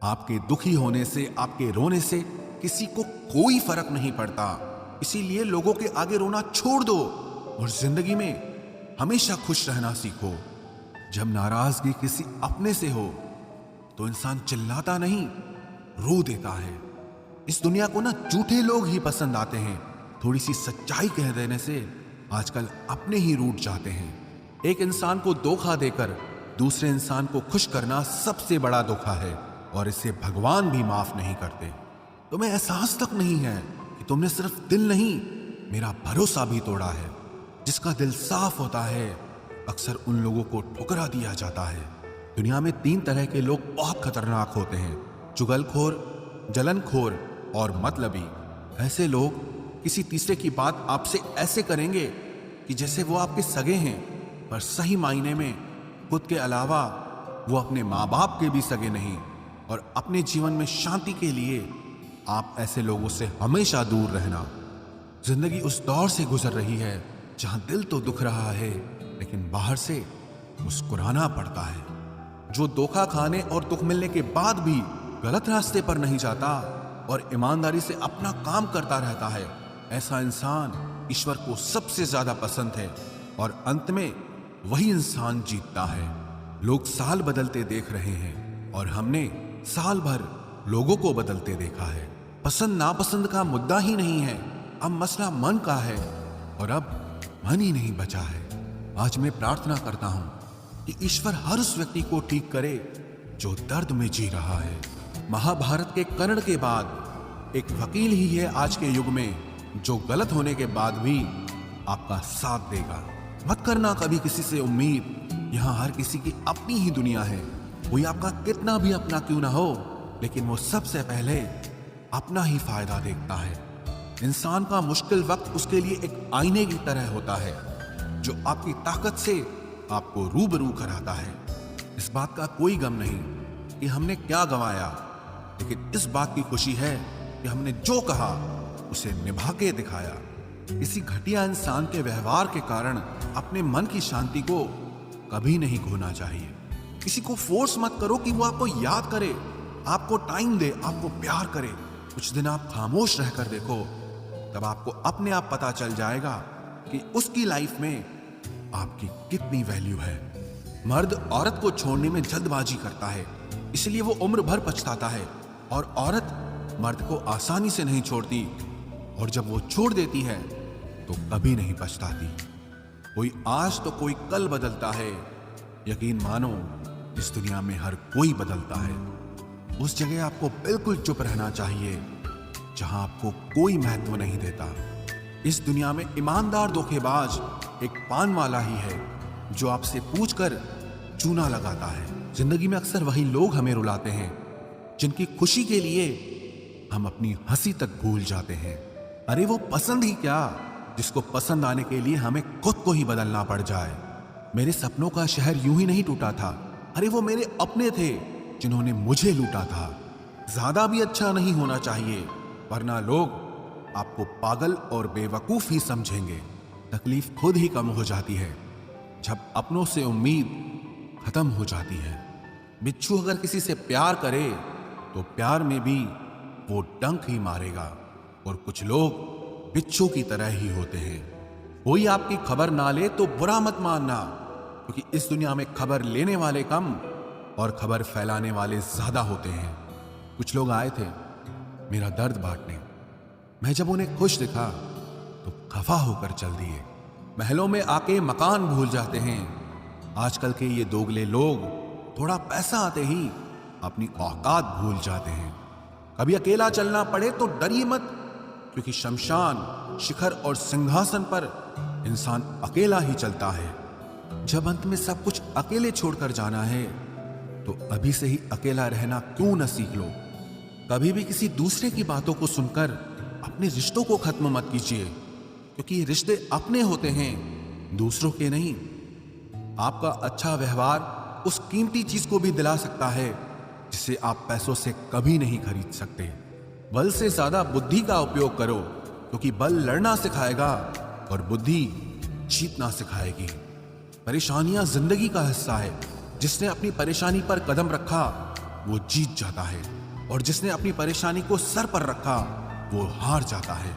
आपके दुखी होने से, आपके रोने से किसी को कोई फर्क नहीं पड़ता। इसीलिए लोगों के आगे रोना छोड़ दो और जिंदगी में हमेशा खुश रहना सीखो। जब नाराजगी किसी अपने से हो तो इंसान चिल्लाता नहीं, रो देता है। इस दुनिया को ना झूठे लोग ही पसंद आते हैं। थोड़ी सी सच्चाई कह देने से आजकल अपने ही रूठ जाते हैं। एक इंसान को धोखा देकर दूसरे इंसान को खुश करना सबसे बड़ा धोखा है और इसे भगवान भी माफ नहीं करते। तुम्हें एहसास तक नहीं है कि तुमने सिर्फ दिल नहीं, मेरा भरोसा भी तोड़ा है। जिसका दिल साफ होता है अक्सर उन लोगों को ठुकरा दिया जाता है। दुनिया में 3 तरह के लोग बहुत खतरनाक होते हैं, चुगलखोर, जलनखोर और मतलबी। ऐसे लोग किसी तीसरे की बात आपसे ऐसे करेंगे कि जैसे वो आपके सगे हैं, पर सही मायने में खुद के अलावा वो अपने माँ बाप के भी सगे नहीं। और अपने जीवन में शांति के लिए आप ऐसे लोगों से हमेशा दूर रहना। जिंदगी उस दौर से गुजर रही है जहां दिल तो दुख रहा है लेकिन बाहर से मुस्कुराना पड़ता है। जो धोखा खाने और दुख मिलने के बाद भी गलत रास्ते पर नहीं जाता और ईमानदारी से अपना काम करता रहता है, ऐसा इंसान ईश्वर को सबसे ज्यादा पसंद है और अंत में वही इंसान जीतता है। लोग साल बदलते देख रहे हैं और हमने साल भर लोगों को बदलते देखा है। पसंद नापसंद का मुद्दा ही नहीं है, अब मसला मन का है और अब मन ही नहीं बचा है। आज मैं प्रार्थना करता हूं कि ईश्वर हर उस व्यक्ति को ठीक करे जो दर्द में जी रहा है। महाभारत के कर्ण के बाद एक वकील ही है आज के युग में जो गलत होने के बाद भी आपका साथ देगा। मत करना कभी किसी से उम्मीद, यहां हर किसी की अपनी ही दुनिया है। कोई आपका कितना भी अपना क्यों ना हो, लेकिन वो सबसे पहले अपना ही फायदा देखता है। इंसान का मुश्किल वक्त उसके लिए एक आईने की तरह होता है जो आपकी ताकत से आपको रूबरू कराता है। इस बात का कोई गम नहीं कि हमने क्या गंवाया, लेकिन इस बात की खुशी है कि हमने जो कहा उसे निभा के दिखाया। किसी घटिया इंसान के व्यवहार के कारण अपने मन की शांति को कभी नहीं खोना चाहिए। किसी को फोर्स मत करो कि वो आपको याद करे, आपको टाइम दे, आपको प्यार करे। कुछ दिन आप खामोश रहकर देखो, तब आपको अपने आप पता चल जाएगा कि उसकी लाइफ में आपकी कितनी वैल्यू है। मर्द औरत को छोड़ने में जल्दबाजी करता है, इसलिए वो उम्र भर पछताता है, और औरत मर्द को आसानी से नहीं छोड़ती, और जब वो छोड़ देती है तो कभी नहीं पछताती। कोई आज तो कोई कल बदलता है। यकीन मानो इस दुनिया में हर कोई बदलता है। उस जगह आपको बिल्कुल चुप रहना चाहिए जहां आपको कोई महत्व नहीं देता। इस दुनिया में ईमानदार धोखेबाज एक पान वाला ही है जो आपसे पूछकर चूना लगाता है। जिंदगी में अक्सर वही लोग हमें रुलाते हैं जिनकी खुशी के लिए हम अपनी हंसी तक भूल जाते हैं। अरे वो पसंद ही क्या, जिसको पसंद आने के लिए हमें खुद को ही बदलना पड़ जाए। मेरे सपनों का शहर यूं ही नहीं टूटा था, अरे वो मेरे अपने थे जिन्होंने मुझे लूटा था। ज्यादा भी अच्छा नहीं होना चाहिए, वरना लोग आपको पागल और बेवकूफ ही समझेंगे। तकलीफ खुद ही कम हो जाती है जब अपनों से उम्मीद खत्म हो जाती है। बिच्छू अगर किसी से प्यार करे तो प्यार में भी वो डंक ही मारेगा, और कुछ लोग बिच्छू की तरह ही होते हैं। कोई आपकी खबर ना ले तो बुरा मत मानना, क्योंकि इस दुनिया में खबर लेने वाले कम और खबर फैलाने वाले ज्यादा होते हैं। कुछ लोग आए थे मेरा दर्द बांटने, मैं जब उन्हें खुश दिखा तो खफा होकर चल दिए। महलों में आके मकान भूल जाते हैं। आजकल के ये दोगले लोग थोड़ा पैसा आते ही अपनी औकात भूल जाते हैं। कभी अकेला चलना पड़े तो डरिए मत, क्योंकि शमशान, शिखर और सिंहासन पर इंसान अकेला ही चलता है। जब अंत में सब कुछ अकेले छोड़कर जाना है तो अभी से ही अकेला रहना क्यों न सीख लो। कभी भी किसी दूसरे की बातों को सुनकर अपने रिश्तों को खत्म मत कीजिए, क्योंकि ये रिश्ते अपने होते हैं, दूसरों के नहीं। आपका अच्छा व्यवहार उस कीमती चीज को भी दिला सकता है जिसे आप पैसों से कभी नहीं खरीद सकते। बल से ज्यादा बुद्धि का उपयोग करो, क्योंकि बल लड़ना सिखाएगा और बुद्धि जीतना सिखाएगी। परेशानियां जिंदगी का हिस्सा है। जिसने अपनी परेशानी पर कदम रखा वो जीत जाता है, और जिसने अपनी परेशानी को सर पर रखा वो हार जाता है।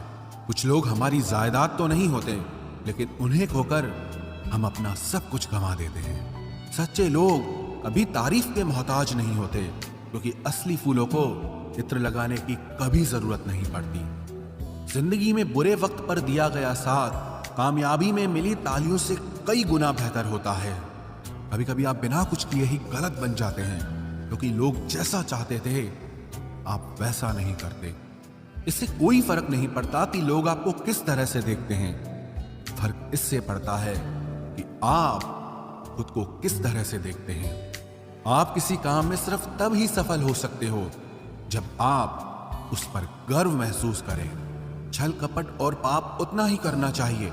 कुछ लोग हमारी जायदाद तो नहीं होते, लेकिन उन्हें खोकर हम अपना सब कुछ गंवा देते हैं। सच्चे लोग कभी तारीफ के मोहताज नहीं होते, क्योंकि असली फूलों को इत्र लगाने की कभी जरूरत नहीं पड़ती। जिंदगी में बुरे वक्त पर दिया गया साथ कामयाबी में मिली तालियों से कई गुना बेहतर होता है। कभी कभी आप बिना कुछ किए ही गलत बन जाते हैं, क्योंकि लोग जैसा चाहते थे आप वैसा नहीं करते। इससे कोई फर्क नहीं पड़ता कि लोग आपको किस तरह से देखते हैं, फर्क इससे पड़ता है कि आप खुद को किस तरह से देखते हैं। आप किसी काम में सिर्फ तब ही सफल हो सकते हो जब आप उस पर गर्व महसूस करें। छल कपट और पाप उतना ही करना चाहिए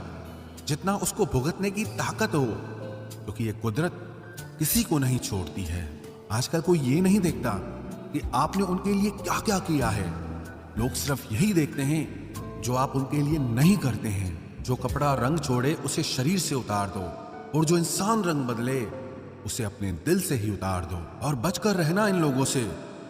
जितना उसको भुगतने की ताकत हो, क्योंकि ये कुदरत किसी को नहीं छोड़ती है। आजकल कोई ये नहीं देखता कि आपने उनके लिए क्या क्या किया है। लोग सिर्फ यही देखते हैं जो आप उनके लिए नहीं करते हैं। जो कपड़ा रंग छोड़े उसे शरीर से उतार दो, और जो इंसान रंग बदले उसे अपने दिल से ही उतार दो। और बचकर रहना इन लोगों से।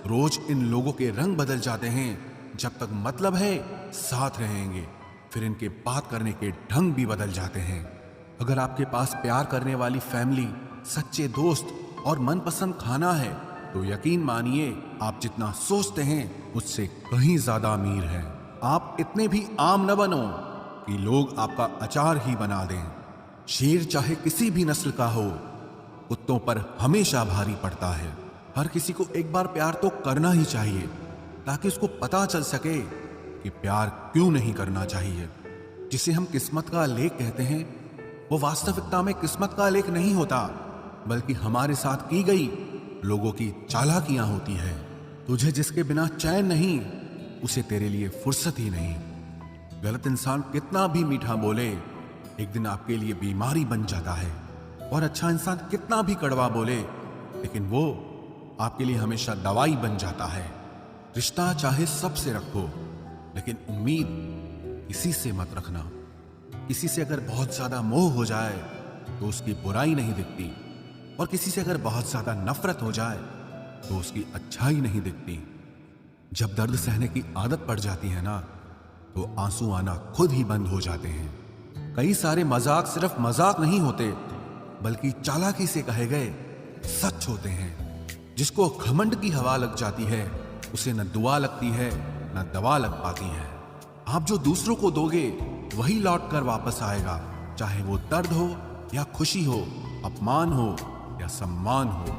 रोज इन लोगों के रंग बदल जाते हैं। जब तक मतलब है साथ रहेंगे, फिर इनके बात करने के ढंग भी बदल जाते हैं। अगर आपके पास प्यार करने वाली फैमिली, सच्चे दोस्त और मनपसंद खाना है, तो यकीन मानिए आप जितना सोचते हैं उससे कहीं ज्यादा अमीर हैं। आप इतने भी आम न बनो कि लोग आपका अचार ही बना दें। शेर चाहे किसी भी नस्ल का हो, कुत्तों पर हमेशा भारी पड़ता है। हर किसी को एक बार प्यार तो करना ही चाहिए, ताकि उसको पता चल सके कि प्यार क्यों नहीं करना चाहिए। जिसे हम किस्मत का लेख कहते हैं, वो वास्तविकता में किस्मत का लेख नहीं होता, बल्कि हमारे साथ की गई लोगों की चालाकियां होती है। तुझे जिसके बिना चैन नहीं, उसे तेरे लिए फुर्सत ही नहीं। गलत इंसान कितना भी मीठा बोले, एक दिन आपके लिए बीमारी बन जाता है। और अच्छा इंसान कितना भी कड़वा बोले, लेकिन वो आपके लिए हमेशा दवाई बन जाता है। रिश्ता चाहे सबसे रखो, लेकिन उम्मीद किसी से मत रखना। किसी से अगर बहुत ज्यादा मोह हो जाए तो उसकी बुराई नहीं दिखती, और किसी से अगर बहुत ज्यादा नफरत हो जाए तो उसकी अच्छाई नहीं दिखती। जब दर्द सहने की आदत पड़ जाती है ना, तो आंसू आना खुद ही बंद हो जाते हैं। कई सारे मजाक सिर्फ मजाक नहीं होते, बल्कि चालाकी से कहे गए सच होते हैं। जिसको घमंड की हवा लग जाती है, उसे न दुआ लगती है न दवा लग पाती है। आप जो दूसरों को दोगे वही लौट कर वापस आएगा, चाहे वो दर्द हो या खुशी हो, अपमान हो या सम्मान हो।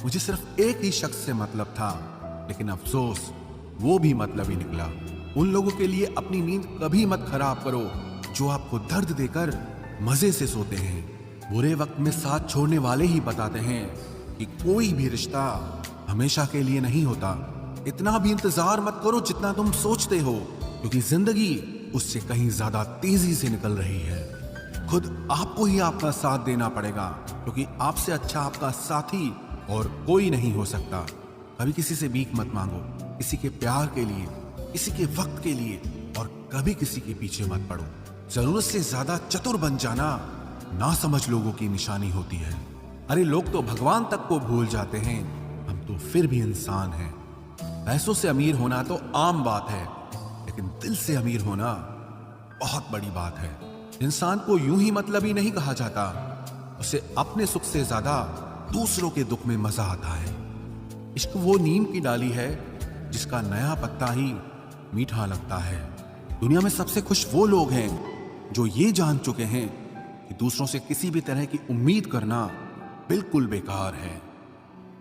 मुझे सिर्फ एक ही शख्स से मतलब था, लेकिन अफसोस वो भी मतलब ही निकला। उन लोगों के लिए अपनी नींद कभी मत खराब करो जो आपको दर्द देकर मजे से सोते हैं। बुरे वक्त में साथ छोड़ने वाले ही बताते हैं कि कोई भी रिश्ता हमेशा के लिए नहीं होता। इतना भी इंतजार मत करो जितना तुम सोचते हो, क्योंकि जिंदगी उससे कहीं ज्यादा तेजी से निकल रही है। खुद आपको ही आपका साथ देना पड़ेगा, क्योंकि आपसे अच्छा आपका साथी और कोई नहीं हो सकता। कभी किसी से भीख मत मांगो, किसी के प्यार के लिए, किसी के वक्त के लिए, और कभी किसी के पीछे मत पड़ो। जरूरत से ज्यादा चतुर बन जाना ना समझ लोगों की निशानी होती है। अरे लोग तो भगवान तक को भूल जाते हैं, हम तो फिर भी इंसान हैं। पैसों से अमीर होना तो आम बात है, लेकिन दिल से अमीर होना बहुत बड़ी बात है। इंसान को यूं ही मतलबी नहीं कहा जाता, उसे अपने सुख से ज्यादा दूसरों के दुख में मजा आता है। इश्क वो नीम की डाली है जिसका नया पत्ता ही मीठा लगता है। दुनिया में सबसे खुश वो लोग हैं जो ये जान चुके हैं कि दूसरों से किसी भी तरह की उम्मीद करना बिल्कुल बेकार है।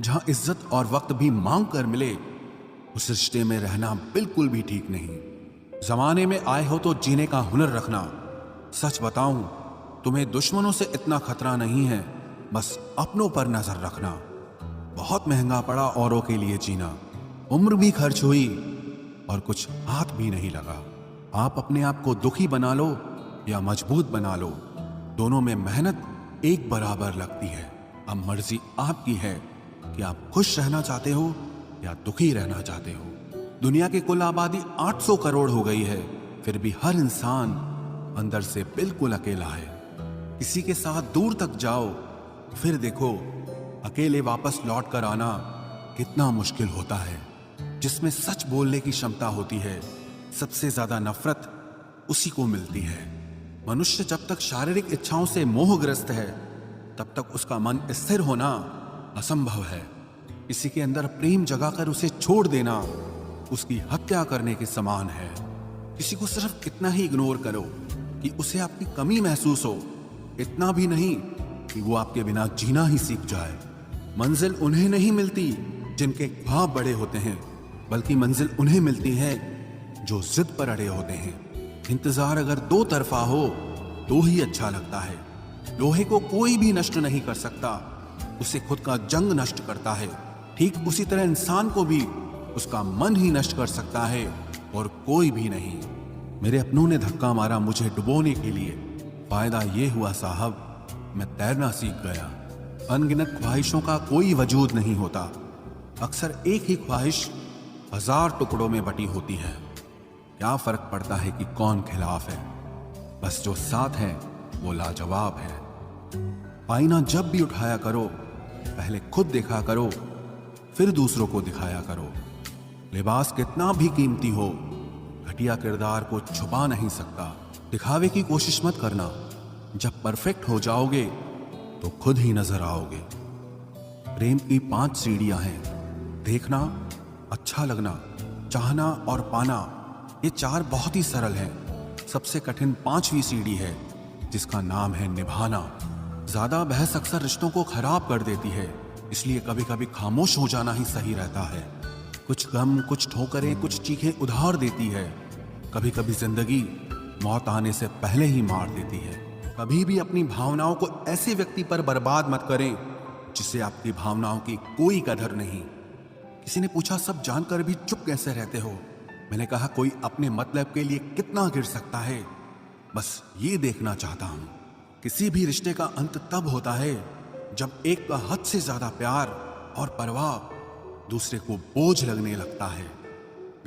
जहां इज्जत और वक्त भी मांग कर मिले, उस रिश्ते में रहना बिल्कुल भी ठीक नहीं। जमाने में आए हो तो जीने का हुनर रखना। सच बताऊं, तुम्हें दुश्मनों से इतना खतरा नहीं है, बस अपनों पर नजर रखना। बहुत महंगा पड़ा औरों के लिए जीना। उम्र भी खर्च हुई और कुछ हाथ भी नहीं लगा। आप अपने आप को दुखी बना लो या मजबूत बना लो, दोनों में मेहनत एक बराबर लगती है। अब मर्जी आपकी है कि आप खुश रहना चाहते हो या दुखी रहना चाहते हो। दुनिया की कुल आबादी 800 करोड़ हो गई है, फिर भी हर इंसान अंदर से बिल्कुल अकेला है। किसी के साथ दूर तक जाओ, फिर देखो अकेले वापस लौट कर आना कितना मुश्किल होता है। जिसमें सच बोलने की क्षमता होती है, सबसे ज्यादा नफरत उसी को मिलती है। मनुष्य जब तक शारीरिक इच्छाओं से मोहग्रस्त है, तब तक उसका मन स्थिर होना असंभव है। किसी के अंदर प्रेम जगाकर उसे छोड़ देना उसकी हत्या करने के समान है। किसी को सिर्फ इतना ही इग्नोर करो कि उसे आपकी कमी महसूस हो, इतना भी नहीं कि वो आपके बिना जीना ही सीख जाए। मंजिल उन्हें नहीं मिलती जिनके ख्वाब बड़े होते हैं, बल्कि मंजिल उन्हें मिलती है जो जिद पर अड़े होते हैं। इंतजार अगर दो तरफा हो तो ही अच्छा लगता है। लोहे को कोई भी नष्ट नहीं कर सकता, उसे खुद का जंग नष्ट करता है। ठीक उसी तरह इंसान को भी उसका मन ही नष्ट कर सकता है और कोई भी नहीं। मेरे अपनों ने धक्का मारा मुझे डुबोने के लिए। फायदा ये हुआ साहब, मैं तैरना सीख गया। अनगिनत ख्वाहिशों का कोई वजूद नहीं होता। अक्सर एक ही ख्वाहिश 1000 टुकड़ों में बटी होती है। क्या फर्क पड़ता है कि कौन खिलाफ है, बस जो साथ है वो लाजवाब है। आईना जब भी उठाया करो, पहले खुद देखा करो, फिर दूसरों को दिखाया करो। लिबास कितना भी कीमती हो, घटिया किरदार को छुपा नहीं सकता। दिखावे की कोशिश मत करना, जब परफेक्ट हो जाओगे तो खुद ही नजर आओगे। प्रेम की 5 सीढ़ियां हैं: देखना, अच्छा लगना, चाहना और पाना। ये 4 बहुत ही सरल हैं। सबसे कठिन 5वीं सीढ़ी है, जिसका नाम है निभाना। ज्यादा बहस अक्सर रिश्तों को खराब कर देती है, इसलिए कभी कभी खामोश हो जाना ही सही रहता है। कुछ गम, कुछ ठोकरें, कुछ चीखें उधार देती है। कभी कभी जिंदगी मौत आने से पहले ही मार देती है। कभी भी अपनी भावनाओं को ऐसे व्यक्ति पर बर्बाद मत करें जिससे आपकी भावनाओं की कोई कदर नहीं। किसी ने पूछा, सब जानकर भी चुप कैसे रहते हो? मैंने कहा, कोई अपने मतलब के लिए कितना गिर सकता है, बस ये देखना चाहता हूं। किसी भी रिश्ते का अंत तब होता है जब एक का हद से ज्यादा प्यार और परवाह दूसरे को बोझ लगने लगता है।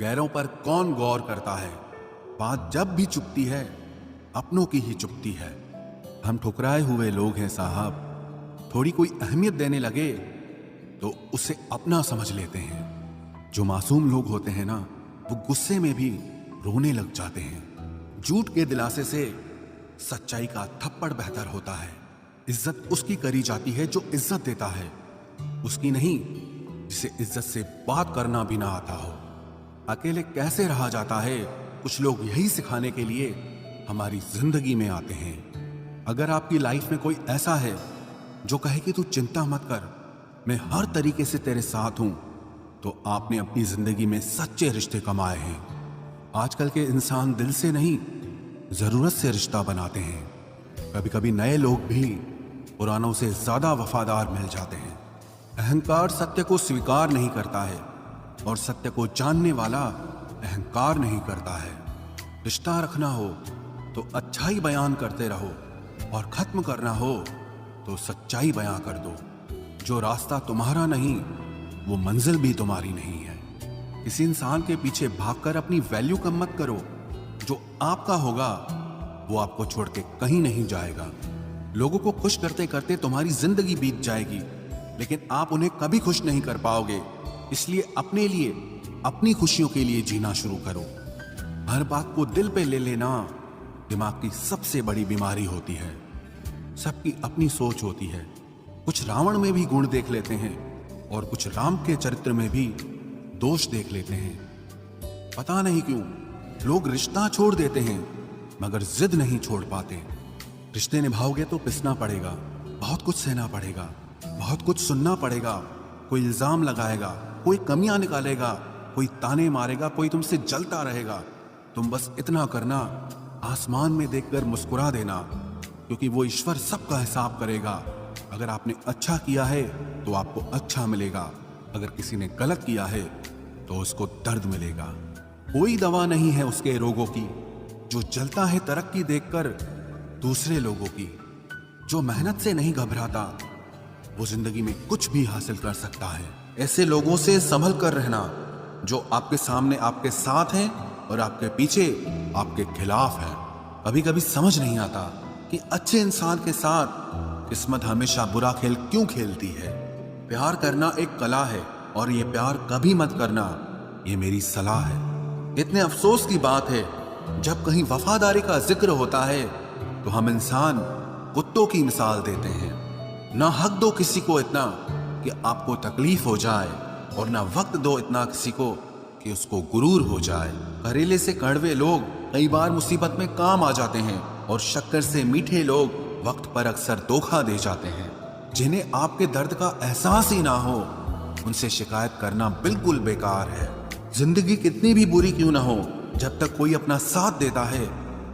गैरों पर कौन गौर करता है? बात जब भी चुपती है, अपनों की ही चुपती है। हम ठुकराए हुए लोग हैं साहब। थोड़ी कोई अहमियत देने लगे तो उसे अपना समझ लेते हैं। जो मासूम लोग होते हैं ना, वो गुस्से में भी रोने लग जाते हैं। झूठ के दिलासे से सच्चाई का थप्पड़ बेहतर होता है। इज्जत उसकी करी जाती है जो इज्जत देता है, उसकी नहीं जिसे इज्जत से बात करना भी ना आता हो। अकेले कैसे रहा जाता है, कुछ लोग यही सिखाने के लिए हमारी जिंदगी में आते हैं। अगर आपकी लाइफ में कोई ऐसा है जो कहे कि तू चिंता मत कर, मैं हर तरीके से तेरे साथ हूं, तो आपने अपनी जिंदगी में सच्चे रिश्ते कमाए हैं। आजकल के इंसान दिल से नहीं, जरूरत से रिश्ता बनाते हैं। कभी कभी नए लोग भी पुरानों से ज्यादा वफादार मिल जाते हैं। अहंकार सत्य को स्वीकार नहीं करता है और सत्य को जानने वाला अहंकार नहीं करता है। रिश्ता रखना हो तो अच्छाई बयान करते रहो और खत्म करना हो तो सच्चाई बयां कर दो। जो रास्ता तुम्हारा नहीं, वो मंजिल भी तुम्हारी नहीं है। किसी इंसान के पीछे भागकर अपनी वैल्यू कम मत करो। जो आपका होगा वो आपको छोड़ के कहीं नहीं जाएगा। लोगों को खुश करते करते तुम्हारी जिंदगी बीत जाएगी, लेकिन आप उन्हें कभी खुश नहीं कर पाओगे। इसलिए अपने लिए, अपनी खुशियों के लिए जीना शुरू करो। हर बात को दिल पे ले लेना दिमाग की सबसे बड़ी बीमारी होती है। सबकी अपनी सोच होती है। कुछ रावण में भी गुण देख लेते हैं और कुछ राम के चरित्र में भी दोष देख लेते हैं। पता नहीं क्यों लोग रिश्ता छोड़ देते हैं मगर जिद नहीं छोड़ पाते। रिश्ते निभाओगे तो पिसना पड़ेगा, बहुत कुछ सहना पड़ेगा, बहुत कुछ सुनना पड़ेगा। कोई इल्जाम लगाएगा, कोई कमियां निकालेगा, कोई ताने मारेगा, कोई तुमसे जलता रहेगा। तुम बस इतना करना, आसमान में देखकर मुस्कुरा देना, क्योंकि वो ईश्वर सबका हिसाब करेगा। अगर आपने अच्छा किया है तो आपको अच्छा मिलेगा, अगर किसी ने गलत किया है तो उसको दर्द मिलेगा। कोई दवा नहीं है उसके रोगों की जो जलता है तरक्की देखकर दूसरे लोगों की। जो मेहनत से नहीं घबराता वो जिंदगी में कुछ भी हासिल कर सकता है। ऐसे लोगों से संभल कर रहना जो आपके सामने आपके साथ हैं और आपके पीछे आपके खिलाफ है। कभी कभी समझ नहीं आता कि अच्छे इंसान के साथ किस्मत हमेशा बुरा खेल क्यों खेलती है। प्यार करना एक कला है, और ये प्यार कभी मत करना, ये मेरी सलाह है। इतने अफसोस की बात है, जब कहीं वफादारी का जिक्र होता है तो हम इंसान कुत्तों की मिसाल देते हैं। ना हक दो किसी को इतना कि आपको तकलीफ हो जाए, और ना वक्त दो इतना किसी को कि उसको गुरूर हो जाए। करेले से कड़वे लोग कई बार मुसीबत में काम आ जाते हैं, और शक्कर से मीठे लोग वक्त पर अक्सर धोखा दे जाते हैं। जिन्हें आपके दर्द का एहसास ही ना हो, उनसे शिकायत करना बिल्कुल बेकार है। जिंदगी कितनी भी बुरी क्यों ना हो, जब तक कोई अपना साथ देता है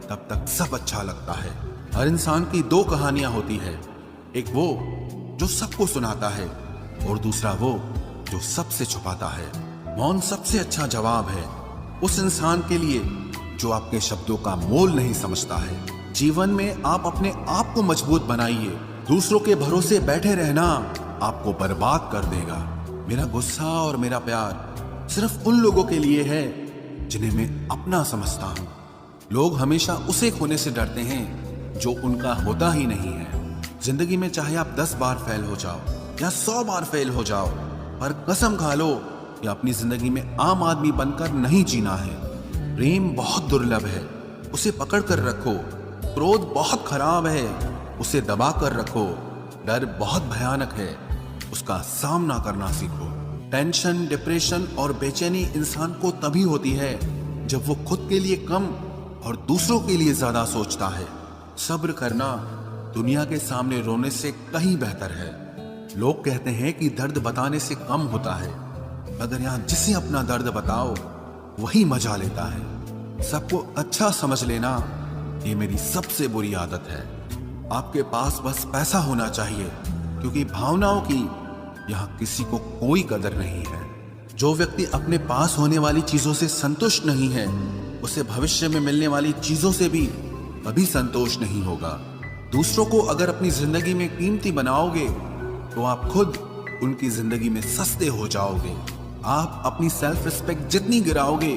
तब तक सब अच्छा लगता है। हर इंसान की दो कहानियां होती है, एक वो जो सबको सुनाता है, और दूसरा वो जो सबसे छुपाता है। मौन सबसे अच्छा जवाब है उस इंसान के लिए जो आपके शब्दों का मोल नहीं समझता है। जीवन में आप अपने आप को मजबूत बनाइए, दूसरों के भरोसे बैठे रहना आपको बर्बाद कर देगा। मेरा गुस्सा और मेरा प्यार सिर्फ उन लोगों के लिए है जिन्हें मैं अपना समझता हूँ। लोग हमेशा उसे खोने से डरते हैं जो उनका होता ही नहीं है। जिंदगी में चाहे आप 10 बार फेल हो जाओ या 100 बार फेल हो जाओ, पर कसम खा लो कि अपनी जिंदगी में आम आदमी बनकर नहीं जीना है। प्रेम बहुत दुर्लभ है, उसे पकड़ कर रखो। क्रोध बहुत खराब है, उसे दबा कर रखो। डर बहुत भयानक है, उसका सामना करना सीखो। टेंशन, डिप्रेशन और बेचैनी इंसान को तभी होती है जब वो खुद के लिए कम और दूसरों के लिए ज्यादा सोचता है। सब्र करना दुनिया के सामने रोने से कहीं बेहतर है। लोग कहते हैं कि दर्द बताने से कम होता है, मगर यहाँ जिसे अपना दर्द बताओ वही मजा लेता है। सबको अच्छा समझ लेना ये मेरी सबसे बुरी आदत है। आपके पास बस पैसा होना चाहिए, क्योंकि भावनाओं की यहाँ किसी को कोई कदर नहीं है। जो व्यक्ति अपने पास होने वाली चीजों से संतुष्ट नहीं है, उसे भविष्य में मिलने वाली चीजों से भी कभी संतोष नहीं होगा। दूसरों को अगर अपनी जिंदगी में कीमती बनाओगे तो आप खुद उनकी जिंदगी में सस्ते हो जाओगे। आप अपनी सेल्फ रिस्पेक्ट जितनी गिराओगे,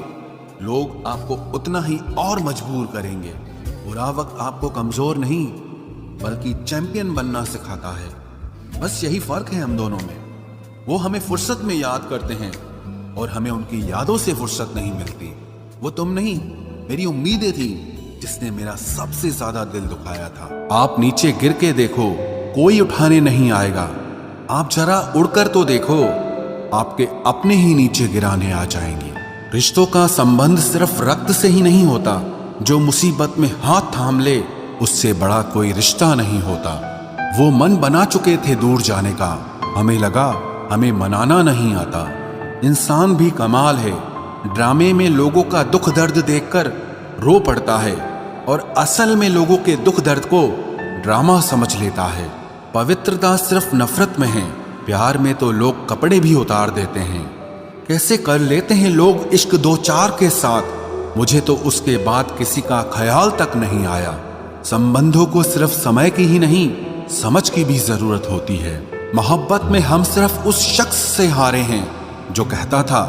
लोग आपको उतना ही और मजबूर करेंगे। बुरा वक्त आपको कमजोर नहीं बल्कि चैंपियन बनना सिखाता है। बस यही फर्क है हम दोनों में। वो हमें फुर्सत में याद करते हैं और हमें उनकी यादों से फुर्सत नहीं मिलती। वो तुम नहीं, मेरी उम्मीदें थी जिसने मेरा सबसे ज्यादा दिल दुखाया था। आप नीचे गिर के देखो, कोई उठाने नहीं आएगा। आप जरा उड़कर तो देखो, आपके अपने ही नीचे गिराने आ जाएंगे। रिश्तों का संबंध सिर्फ रक्त से ही नहीं होता। जो मुसीबत में हाथ थाम ले, उससे बड़ा कोई रिश्ता नहीं होता। वो मन बना चुके थे दूर जाने का, हमें लगा हमें मनाना नहीं आता। इंसान भी कमाल है, ड्रामे में लोगों का दुख दर्द देखकर रो पड़ता है और असल में लोगों के दुख दर्द को ड्रामा समझ लेता है। पवित्रता सिर्फ नफरत में है, प्यार में तो लोग कपड़े भी उतार देते हैं। कैसे कर लेते हैं लोग इश्क दो चार के साथ, मुझे तो उसके बाद किसी का ख्याल तक नहीं आया। संबंधों को सिर्फ समय की ही नहीं, समझ की भी जरूरत होती है। मोहब्बत में हम सिर्फ उस शख्स से हारे हैं जो कहता था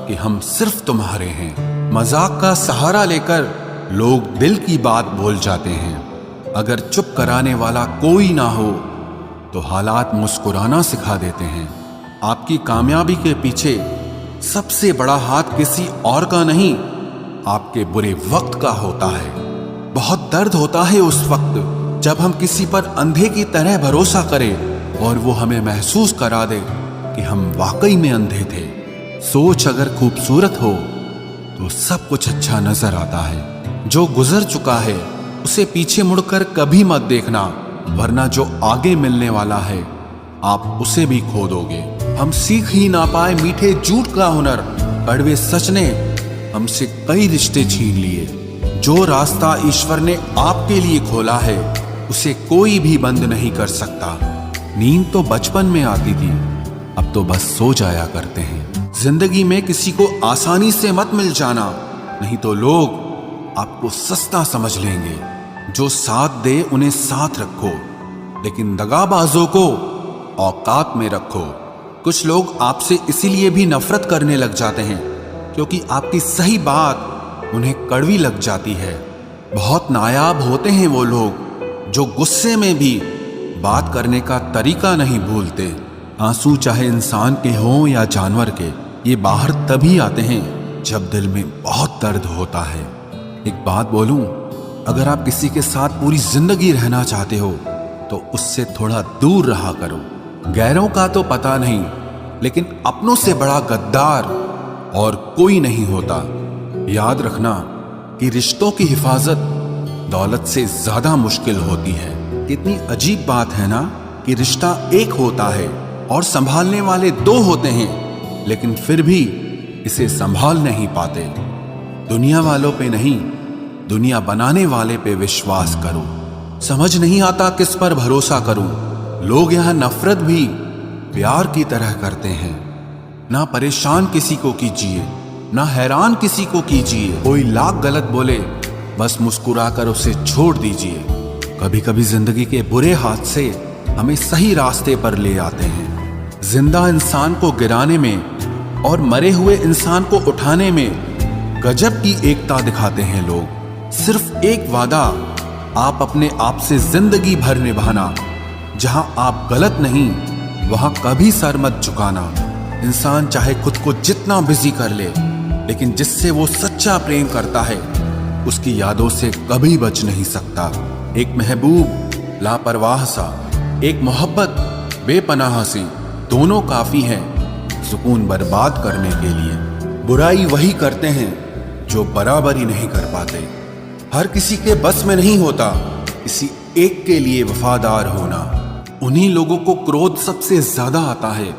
कि हम सिर्फ तुम्हारे हैं। मजाक का सहारा लेकर लोग दिल की बात बोल जाते हैं। अगर चुप कराने वाला कोई ना हो तो हालात मुस्कुराना सिखा देते हैं। आपकी कामयाबी के पीछे सबसे बड़ा हाथ किसी और का नहीं, आपके बुरे वक्त का होता है। बहुत दर्द होता है उस वक्त जब हम किसी पर अंधे की तरह भरोसा करें और वो हमें महसूस करा दे कि हम वाकई में अंधे थे। सोच अगर खूबसूरत हो तो सब कुछ अच्छा नजर आता है। जो गुजर चुका है उसे पीछे मुड़कर कभी मत देखना, वरना जो आगे मिलने वाला है आप उसे भी खो दोगे। हम सीख ही ना पाए मीठे झूठ का हुनर, कड़वे सच ने हमसे कई रिश्ते छीन लिए। जो रास्ता ईश्वर ने आपके लिए खोला है उसे कोई भी बंद नहीं कर सकता। नींद तो बचपन में आती थी, अब तो बस सो जाया करते हैं। जिंदगी में किसी को आसानी से मत मिल जाना, नहीं तो लोग आपको सस्ता समझ लेंगे। जो साथ दे उन्हें साथ रखो, लेकिन दगाबाजों को औकात में रखो। कुछ लोग आपसे इसीलिए भी नफरत करने लग जाते हैं क्योंकि आपकी सही बात उन्हें कड़वी लग जाती है। बहुत नायाब होते हैं वो लोग जो गुस्से में भी बात करने का तरीका नहीं भूलते। आंसू चाहे इंसान के हों या जानवर के, ये बाहर तभी आते हैं जब दिल में बहुत दर्द होता है। एक बात बोलूं, अगर आप किसी के साथ पूरी जिंदगी रहना चाहते हो तो उससे थोड़ा दूर रहा करो। गैरों का तो पता नहीं, लेकिन अपनों से बड़ा गद्दार और कोई नहीं होता। याद रखना कि रिश्तों की हिफाजत दौलत से ज्यादा मुश्किल होती है। कितनी अजीब बात है ना कि रिश्ता एक होता है और संभालने वाले दो होते हैं, लेकिन फिर भी इसे संभाल नहीं पाते। दुनिया वालों पे नहीं, दुनिया बनाने वाले पे विश्वास करो। समझ नहीं आता किस पर भरोसा करूं। लोग यहां नफरत भी प्यार की तरह करते हैं। ना परेशान किसी को कीजिए, ना हैरान किसी को कीजिए। कोई लाख गलत बोले, बस मुस्कुराकर उसे छोड़ दीजिए। कभी कभी जिंदगी के बुरे हादसे हमें सही रास्ते पर ले आते हैं। जिंदा इंसान को गिराने में और मरे हुए इंसान को उठाने में गजब की एकता दिखाते हैं लोग। सिर्फ एक वादा आप अपने आप से जिंदगी भर निभाना, जहां आप गलत नहीं वहां कभी सर मत झुकाना। इंसान चाहे खुद को जितना बिजी कर ले, लेकिन जिससे वो सच्चा प्रेम करता है उसकी यादों से कभी बच नहीं सकता। एक महबूब लापरवाह सा, एक मोहब्बत बेपनाह सी, दोनों काफी हैं सुकून बर्बाद करने के लिए। बुराई वही करते हैं जो बराबरी नहीं कर पाते। हर किसी के बस में नहीं होता किसी एक के लिए वफादार होना। उन्हीं लोगों को क्रोध सबसे ज्यादा आता है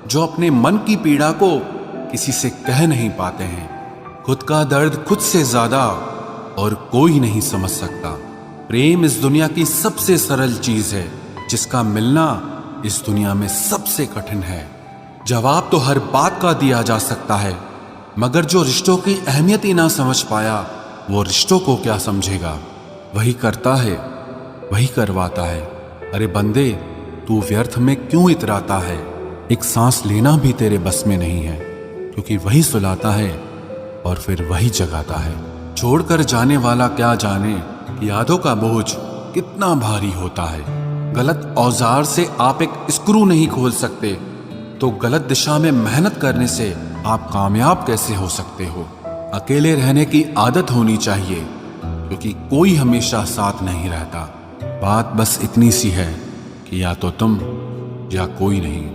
जो अपने मन की पीड़ा को किसी से कह नहीं पाते हैं। खुद का दर्द खुद से ज्यादा और कोई नहीं समझ सकता। प्रेम इस दुनिया की सबसे सरल चीज है, जिसका मिलना इस दुनिया में सबसे कठिन है। जवाब तो हर बात का दिया जा सकता है, मगर जो रिश्तों की अहमियत ही ना समझ पाया वो रिश्तों को क्या समझेगा। वही करता है, वही करवाता है। अरे बंदे, तू व्यर्थ में क्यों इतराता है। एक सांस लेना भी तेरे बस में नहीं है, क्योंकि वही सुलाता है और फिर वही जगाता है। छोड़कर जाने वाला क्या जाने यादों का बोझ कितना भारी होता है। गलत औजार से आप एक स्क्रू नहीं खोल सकते, तो गलत दिशा में मेहनत करने से आप कामयाब कैसे हो सकते हो। अकेले रहने की आदत होनी चाहिए, क्योंकि कोई हमेशा साथ नहीं रहता। बात बस इतनी सी है कि या तो तुम या कोई नहीं।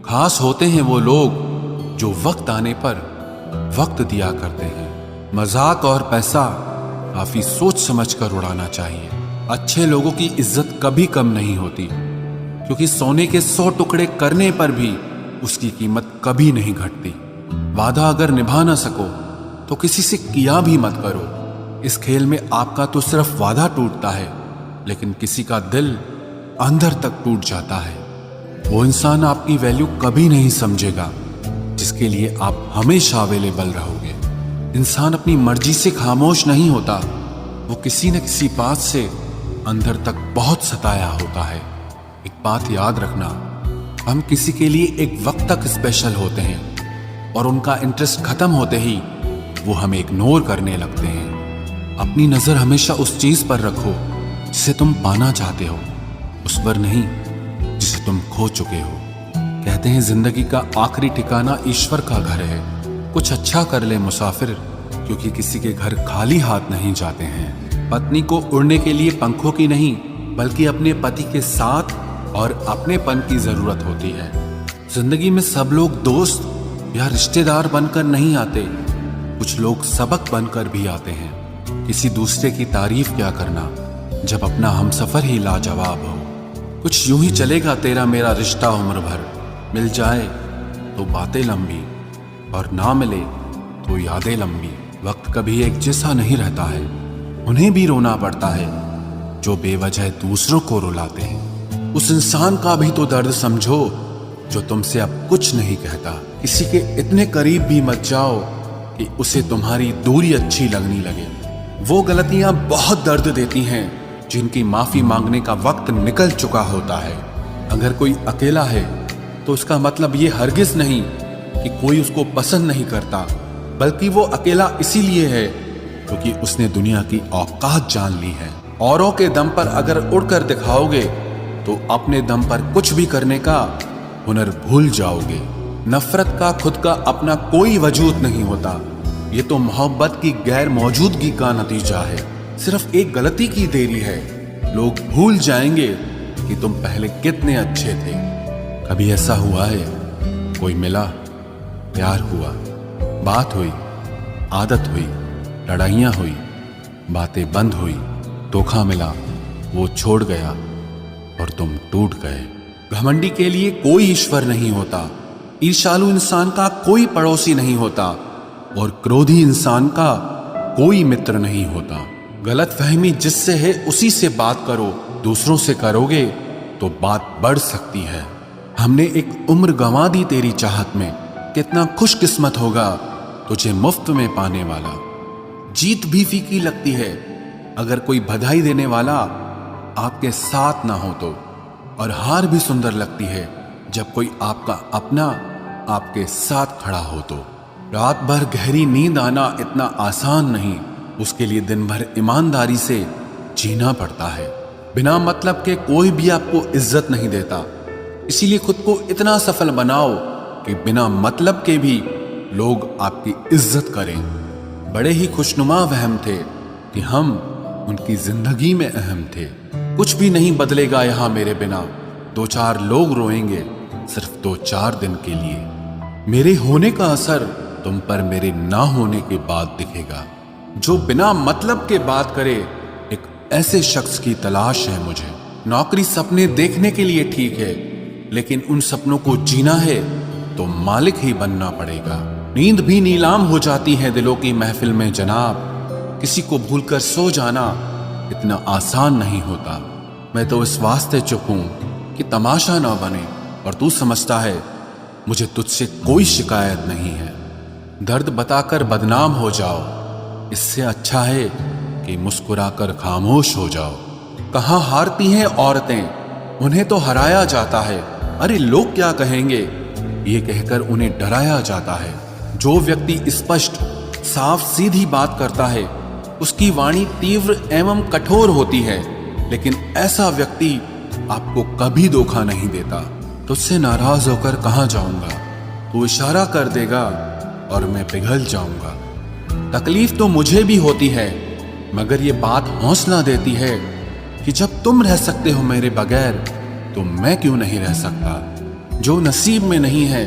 खास होते हैं वो लोग जो वक्त आने पर वक्त दिया करते हैं। मजाक और पैसा काफी सोच समझ कर उड़ाना चाहिए। अच्छे लोगों की इज्जत कभी कम नहीं होती, क्योंकि सोने के 100 टुकड़े करने पर भी उसकी कीमत कभी नहीं घटती। वादा अगर निभा ना सको तो किसी से किया भी मत करो। इस खेल में आपका तो सिर्फ वादा टूटता है, लेकिन किसी का दिल अंदर तक टूट जाता है। वो इंसान आपकी वैल्यू कभी नहीं समझेगा जिसके लिए आप हमेशा अवेलेबल रहोगे। इंसान अपनी मर्जी से खामोश नहीं होता, वो किसी न किसी बात से अंदर तक बहुत सताया होता है। एक बात याद रखना, हम किसी के लिए एक वक्त तक स्पेशल होते हैं और उनका इंटरेस्ट खत्म होते ही वो हमें इग्नोर करने लगते हैं। अपनी नजर हमेशा उस चीज पर रखो जिसे तुम पाना चाहते हो, उस पर नहीं जिसे तुम खो चुके हो। कहते हैं जिंदगी का आखिरी ठिकाना ईश्वर का घर है। कुछ अच्छा कर ले मुसाफिर, क्योंकि किसी के घर खाली हाथ नहीं जाते हैं। पत्नी को उड़ने के लिए पंखों की नहीं, बल्कि अपने पति के साथ और अपनेपन की जरूरत होती है। जिंदगी में सब लोग दोस्त या रिश्तेदार बनकर नहीं आते, कुछ लोग सबक बनकर भी आते हैं। किसी दूसरे की तारीफ क्या करना जब अपना हमसफर ही लाजवाब हो। कुछ यूं ही चलेगा तेरा मेरा रिश्ता उम्र भर, मिल जाए तो बातें लंबी और ना मिले तो यादें लंबी। वक्त कभी एक जैसा नहीं रहता है, उन्हें भी रोना पड़ता है जो बेवजह दूसरों को रुलाते हैं। उस इंसान का भी तो दर्द समझो जो तुमसे अब कुछ नहीं कहता। किसी के इतने करीब भी मत जाओ कि उसे तुम्हारी दूरी अच्छी लगने लगे। वो गलतियां बहुत दर्द देती हैं जिनकी माफी मांगने का वक्त निकल चुका होता है। अगर कोई अकेला है तो उसका मतलब ये हरगिज नहीं कि कोई उसको पसंद नहीं करता, बल्कि वो अकेला इसीलिए है क्योंकि उसने दुनिया की औकात जान ली है। औरों के दम पर अगर उड़कर दिखाओगे तो अपने दम पर कुछ भी करने का हुनर भूल जाओगे। नफरत का खुद का अपना कोई वजूद नहीं होता। ये तो मोहब्बत की गैर मौजूदगी का नतीजा है। सिर्फ एक गलती की देरी है। लोग भूल जाएंगे कि तुम पहले कितने अच्छे थे। कभी ऐसा हुआ है, कोई मिला, प्यार हुआ, बात हुई, आदत हुई, लड़ाइयाँ हुई, बातें बंद हुई, धोखा मिला, वो छोड़ गया और तुम टूट गए। घमंडी के लिए कोई ईश्वर नहीं होता। ईर्ष्यालु इंसान का कोई पड़ोसी नहीं होता और क्रोधी इंसान का कोई मित्र नहीं होता। गलतफहमी जिससे है उसी से बात करो। दूसरों से करोगे तो बात बढ़ सकती है। हमने एक उम्र गंवा दी तेरी चाहत में। कितना खुशकिस्मत होगा तुझे मुफ्त में पाने वाला। जीत भी फीकी लगती है अगर कोई बधाई देने वाला आपके साथ ना हो तो, और हार भी सुंदर लगती है जब कोई आपका अपना आपके साथ खड़ा हो तो। रात भर गहरी नींद आना इतना आसान नहीं, उसके लिए दिन भर ईमानदारी से जीना पड़ता है। बिना मतलब के कोई भी आपको इज्जत नहीं देता, इसीलिए खुद को इतना सफल बनाओ कि बिना मतलब के भी लोग आपकी इज्जत करें। बड़े ही खुशनुमा वहम थे कि हम उनकी जिंदगी में अहम थे। कुछ भी नहीं बदलेगा यहां मेरे बिना। 2-4 लोग रोएंगे सिर्फ 2-4 दिन के लिए। मेरे होने का असर तुम पर मेरे ना होने के बाद दिखेगा। जो बिना मतलब के बात करे, एक ऐसे शख्स की तलाश है मुझे। नौकरी सपने देखने के लिए ठीक है, लेकिन उन सपनों को जीना है तो मालिक ही बनना पड़ेगा। नींद भी नीलाम हो जाती है दिलों की महफिल में जनाब। किसी को भूलकर सो जाना इतना आसान नहीं होता। मैं तो इस वास्ते चुप हूं कि तमाशा ना बने, और तू समझता है मुझे तुझसे कोई शिकायत नहीं है। दर्द बताकर बदनाम हो जाओ, इससे अच्छा है कि मुस्कुराकर खामोश हो जाओ। कहाँ हारती हैं औरतें, उन्हें तो हराया जाता है। अरे लोग क्या कहेंगे, ये कहकर उन्हें डराया जाता है। जो व्यक्ति स्पष्ट साफ सीधी बात करता है उसकी वाणी तीव्र एवं कठोर होती है, लेकिन ऐसा व्यक्ति आपको कभी धोखा नहीं देता। तुझसे नाराज होकर कहाँ जाऊंगा, तू इशारा कर देगा और मैं पिघल जाऊंगा। तकलीफ तो मुझे भी होती है, मगर ये बात हौसला देती है कि जब तुम रह सकते हो मेरे बगैर तो मैं क्यों नहीं रह सकता। जो नसीब में नहीं है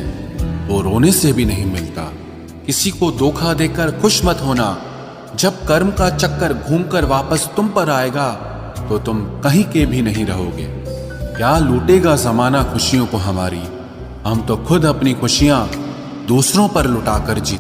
वो रोने से भी नहीं मिलता। किसी को धोखा देकर खुश मत होना। जब कर्म का चक्कर घूमकर वापस तुम पर आएगा तो तुम कहीं के भी नहीं रहोगे। क्या लूटेगा जमाना खुशियों को हमारी, हम तो खुद अपनी खुशियां दूसरों पर लुटाकर जीते।